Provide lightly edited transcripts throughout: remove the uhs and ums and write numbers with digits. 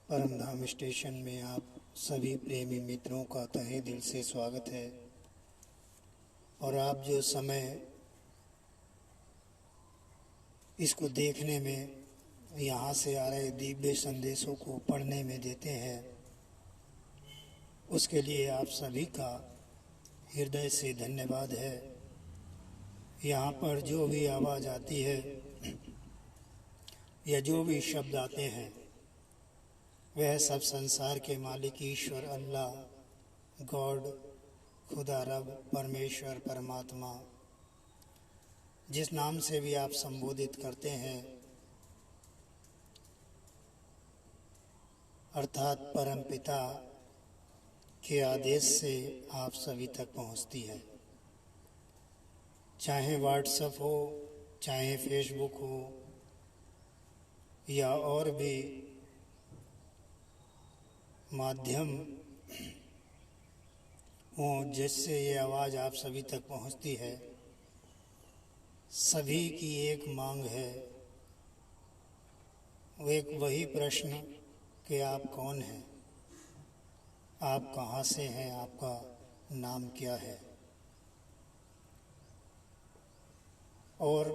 परमधाम station में आप सभी प्रेमी मित्रों का तहे दिल से स्वागत है। और आप जो समय इसको देखने में, यहाँ से आ रहे दिव्य संदेशों को पढ़ने में देते हैं, उसके लिए आप सभी का हृदय से धन्यवाद है। यहाँ पर जो भी आवाज़ आती है या जो भी शब्द आते हैं, वह सब संसार के मालिक ईश्वर अल्लाह, गॉड, खुदा, रब, परमेश्वर, परमात्मा, जिस नाम से भी आप संबोधित करते हैं, अर्थात परमपिता के आदेश से आप सभी तक पहुंचती है। चाहे व्हाट्सएप हो, चाहे फेसबुक हो या और भी माध्यम हो जिससे ये आवाज़ आप सभी तक पहुंचती है, सभी की एक मांग है, वो एक वही प्रश्न कि आप कौन हैं, आप कहाँ से हैं, आपका नाम क्या है। और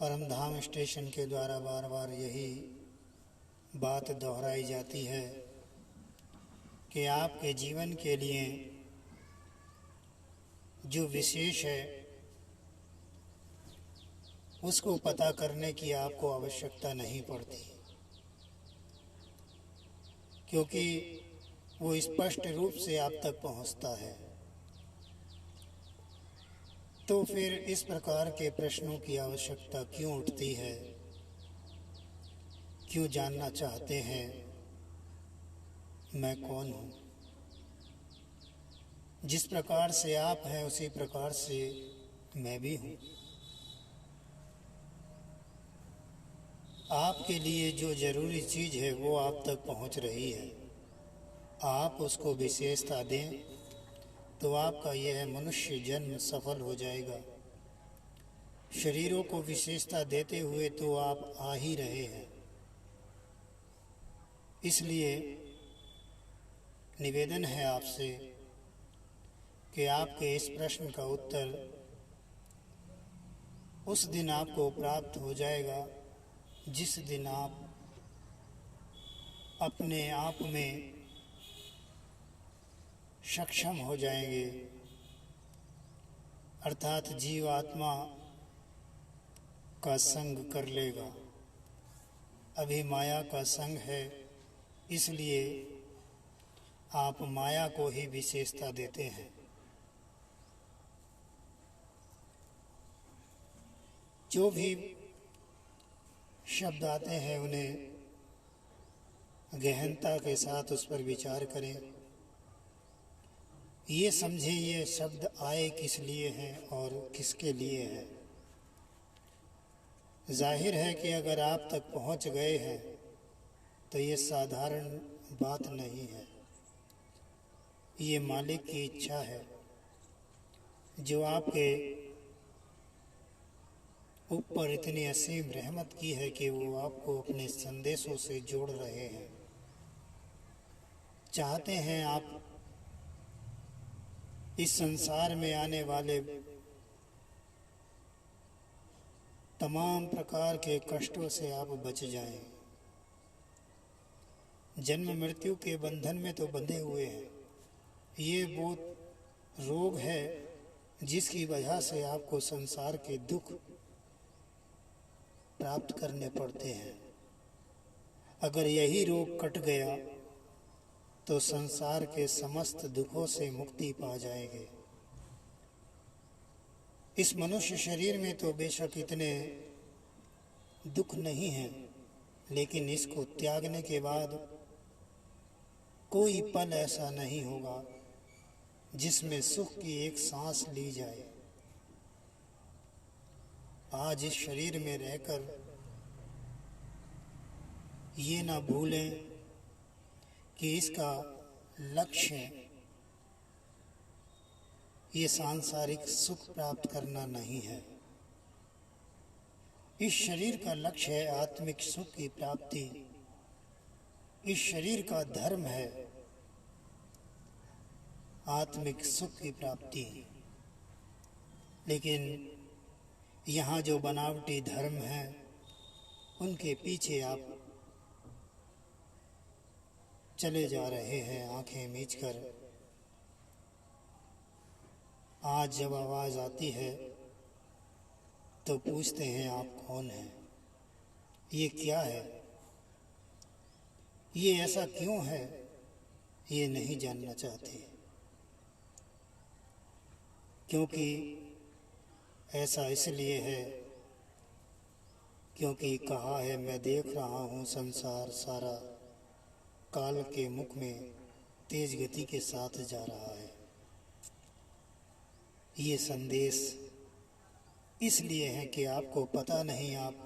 परमधाम स्टेशन के द्वारा बार बार यही बात दोहराई जाती है कि आपके जीवन के लिए जो विशेष है उसको पता करने की आपको आवश्यकता नहीं पड़ती, क्योंकि वो स्पष्ट रूप से आप तक पहुंचता है। तो फिर इस प्रकार के प्रश्नों की आवश्यकता क्यों उठती है? क्यों जानना चाहते हैं मैं कौन हूँ? जिस प्रकार से आप हैं उसी प्रकार से मैं भी हूँ। आपके लिए जो जरूरी चीज़ है वो आप तक पहुँच रही है। आप उसको विशेषता दें तो आपका यह मनुष्य जन्म सफल हो जाएगा। शरीरों को विशेषता देते हुए तो आप आ ही रहे हैं। इसलिए निवेदन है आपसे कि आपके इस प्रश्न का उत्तर उस दिन आपको प्राप्त हो जाएगा जिस दिन आप अपने आप में सक्षम हो जाएंगे, अर्थात जीव आत्मा का संग कर लेगा। अभी माया का संग है, इसलिए आप माया को ही विशेषता देते हैं। जो भी शब्द आते हैं उन्हें गहनता के साथ उस पर विचार करें। ये समझें ये शब्द आए किस लिए हैं और किसके लिए हैं। जाहिर है कि अगर आप तक पहुंच गए हैं तो ये साधारण बात नहीं है। ये मालिक की इच्छा है जो आपके ऊपर इतनी असीम रहमत की है कि वो आपको अपने संदेशों से जोड़ रहे हैं। चाहते हैं आप इस संसार में आने वाले तमाम प्रकार के कष्टों से आप बच जाएं। जन्म मृत्यु के बंधन में तो बंधे हुए हैं। ये वो रोग है जिसकी वजह से आपको संसार के दुख प्राप्त करने पड़ते हैं। अगर यही रोग कट गया तो संसार के समस्त दुखों से मुक्ति पा जाएंगे। इस मनुष्य शरीर में तो बेशक इतने दुख नहीं हैं, लेकिन इसको त्यागने के बाद कोई पल ऐसा नहीं होगा जिसमें सुख की एक सांस ली जाए। आज इस शरीर में रहकर ये ना भूलें कि इसका लक्ष्य ये सांसारिक सुख प्राप्त करना नहीं है। इस शरीर का लक्ष्य है आत्मिक सुख की प्राप्ति इस शरीर का धर्म है आत्मिक सुख की प्राप्ति, लेकिन यहाँ जो बनावटी धर्म है उनके पीछे आप चले जा रहे हैं आंखें मीचकर। आज जब आवाज़ आती है तो पूछते हैं आप कौन हैं, ये क्या है, ये ऐसा क्यों है, ये नहीं जानना चाहते, क्योंकि ऐसा इसलिए है क्योंकि कहा है मैं देख रहा हूँ संसार सारा काल के मुख में तेज गति के साथ जा रहा है। ये संदेश इसलिए है कि आपको पता नहीं आप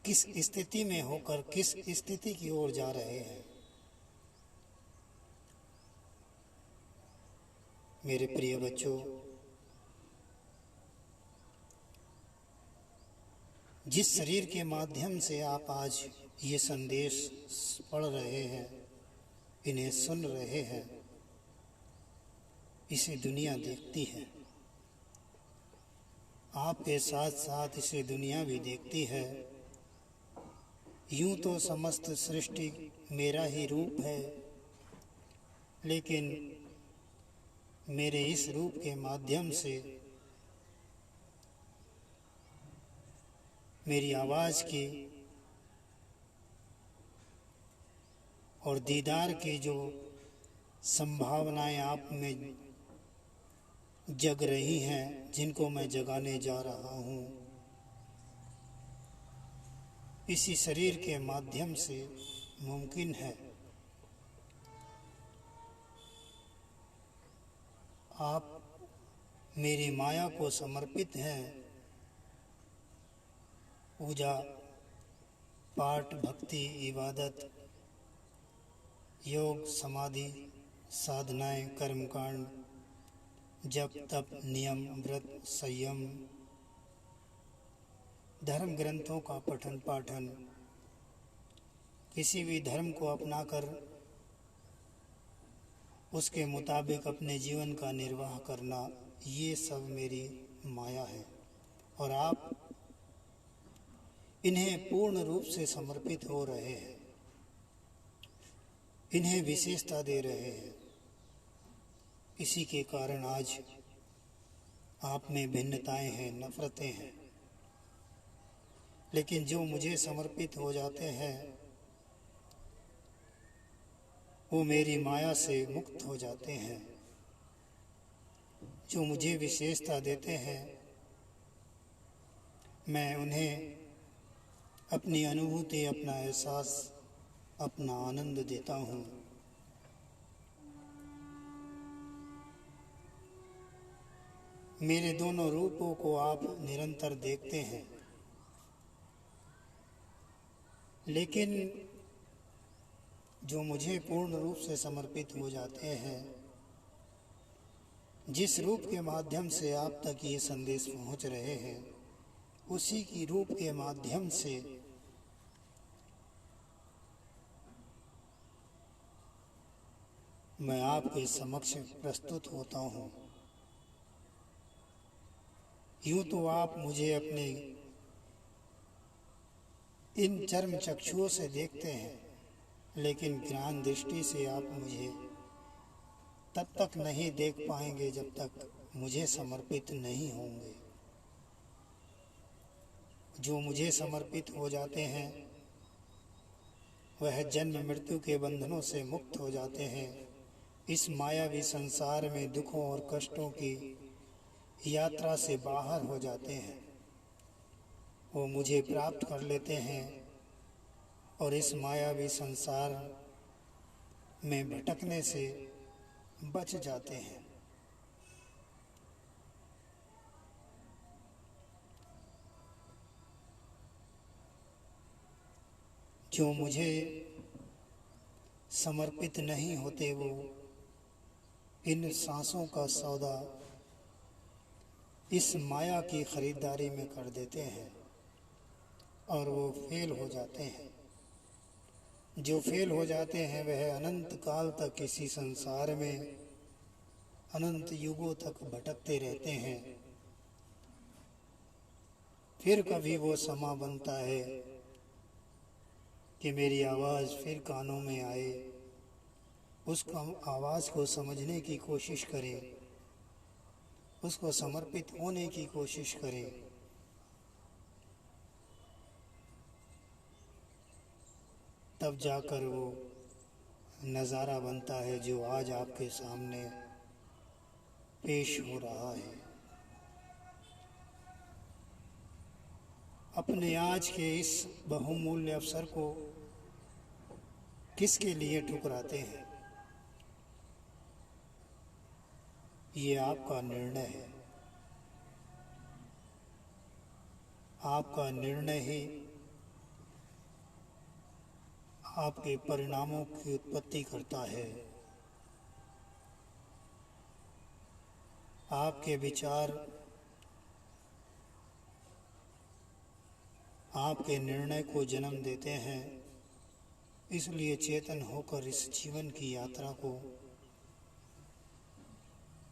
किस स्थिति में होकर किस स्थिति की ओर जा रहे हैं। मेरे प्रिय बच्चों, जिस शरीर के माध्यम से आप आज ये संदेश पढ़ रहे हैं, इन्हें सुन रहे हैं, इसे दुनिया देखती है। आपके साथ साथ इसे दुनिया भी देखती है। यूं तो समस्त सृष्टि मेरा ही रूप है, लेकिन मेरे इस रूप के माध्यम से मेरी आवाज़ की और दीदार की जो संभावनाएं आप में जग रही हैं, जिनको मैं जगाने जा रहा हूँ, इसी शरीर के माध्यम से मुमकिन है। आप मेरी माया को समर्पित हैं। पूजा पाठ भक्ति इबादत योग समाधि साधनाएं कर्मकांड जप तप नियम व्रत संयम धर्म ग्रंथों का पठन पाठन, किसी भी धर्म को अपनाकर उसके मुताबिक अपने जीवन का निर्वाह करना, ये सब मेरी माया है। और आप इन्हें पूर्ण रूप से समर्पित हो रहे हैं, इन्हें विशेषता दे रहे हैं। इसी के कारण आज आप में भिन्नताएं हैं, नफरतें हैं। लेकिन जो मुझे समर्पित हो जाते हैं वो मेरी माया से मुक्त हो जाते हैं। जो मुझे विशेषता देते हैं मैं उन्हें अपनी अनुभूति, अपना एहसास, अपना आनंद देता हूँ। मेरे दोनों रूपों को आप निरंतर देखते हैं, लेकिन जो मुझे पूर्ण रूप से समर्पित हो जाते हैं, जिस रूप के माध्यम से आप तक ये संदेश पहुंच रहे हैं, उसी की रूप के माध्यम से मैं आपके समक्ष प्रस्तुत होता हूँ। यूं तो आप मुझे अपने इन चर्म चक्षुओं से देखते हैं, लेकिन ज्ञान दृष्टि से आप मुझे तब तक नहीं देख पाएंगे जब तक मुझे समर्पित नहीं होंगे। जो मुझे समर्पित हो जाते हैं वह जन्म मृत्यु के बंधनों से मुक्त हो जाते हैं। इस मायावी संसार में दुखों और कष्टों की यात्रा से बाहर हो जाते हैं। वो मुझे प्राप्त कर लेते हैं और इस मायावी संसार में भटकने से बच जाते हैं। जो मुझे समर्पित नहीं होते वो इन सांसों का सौदा इस माया की खरीदारी में कर देते हैं और वो फेल हो जाते हैं। जो फेल हो जाते हैं वह अनंत काल तक इसी संसार में अनंत युगों तक भटकते रहते हैं। फिर कभी वो समा बनता है कि मेरी आवाज़ फिर कानों में आए, उस आवाज़ को समझने की कोशिश करें, उसको समर्पित होने की कोशिश करें। तब जाकर वो नज़ारा बनता है जो आज आपके सामने पेश हो रहा है। अपने आज के इस बहुमूल्य अवसर को किसके लिए ठुकराते हैं? ये आपका निर्णय है। आपका निर्णय ही आपके परिणामों की उत्पत्ति करता है। आपके विचार आपके निर्णय को जन्म देते हैं। इसलिए चेतन होकर इस जीवन की यात्रा को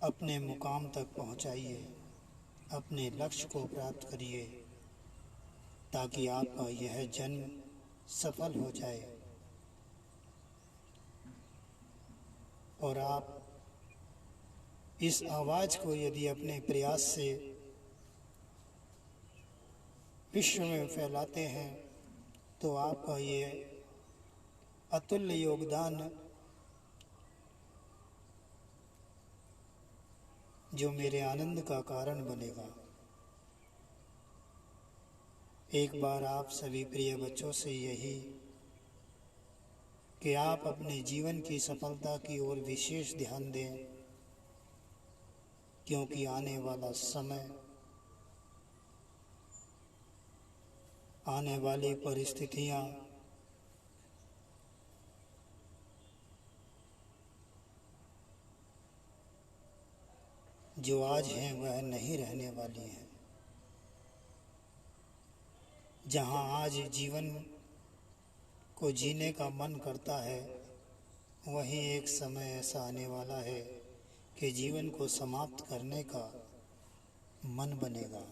अपने मुकाम तक पहुंचाइए, अपने लक्ष्य को प्राप्त करिए, ताकि आपका यह जन्म सफल हो जाए और आप इस आवाज़ को यदि अपने प्रयास से विश्व में फैलाते हैं तो आपका ये अतुल्य योगदान जो मेरे आनंद का कारण बनेगा। एक बार आप सभी प्रिय बच्चों से यही कि आप अपने जीवन की सफलता की ओर विशेष ध्यान दें, क्योंकि आने वाला समय, आने वाली परिस्थितियां जो आज हैं वह नहीं रहने वाली हैं। जहां आज जीवन को जीने का मन करता है, वहीं एक समय ऐसा आने वाला है कि जीवन को समाप्त करने का मन बनेगा।